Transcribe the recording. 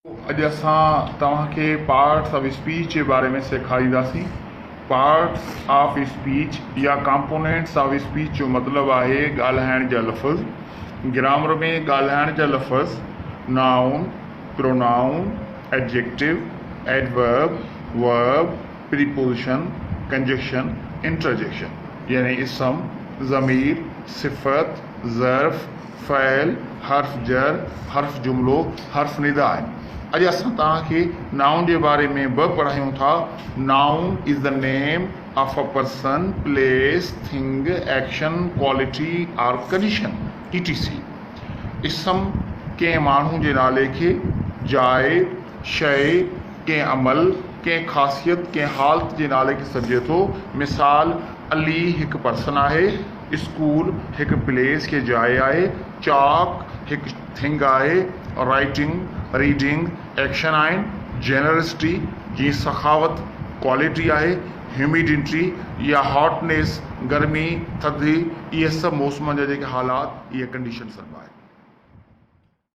अॼु असां तव्हांखे पार्ट्स ऑफ स्पीच जे बारे में सेखारींदासीं। पार्ट्स ऑफ स्पीच या कंपोनेंट्स ऑफ स्पीच जो मतिलबु आहे ॻाल्हाइण जा लफ़्ज़। ग्रामर में ॻाल्हाइण जा लफ़्ज़ noun, pronoun, adjective, adverb, verb, preposition, conjunction, interjection यानी इसम, ज़मीर, सिफ़त, ज़र्फ़, फ़ैल, हर्फ जर, हर्फ जुमिलो, हर्फ निदा आहे। अॼु असां तव्हांखे नाउन जे बारे में ब पढ़ायूं था। Noun is the name of a person, place, thing, action, quality और कंडीशन etc। इसम कंहिं माण्हू जे नाले खे, जाइ, शइ, कंहिं अमल, कंहिं ख़ासियत, कंहिं हालत जे नाले खे सॾिजे थो। मिसाल, अली हिकु पर्सन आहे, स्कूल हिकु प्लेस खे जाइ आहे, चाक हिकु थिंग आहे, राइटिंग, रीडिंग एक्शन आहिनि। जेनरसिटी जीअं सखावत क्वालिटी आहे, ह्यूमिडिटी या हॉटनेस गर्मी थधि, इहे सभु मौसम जा जेके हालात, इहे कंडीशन सभु आहे।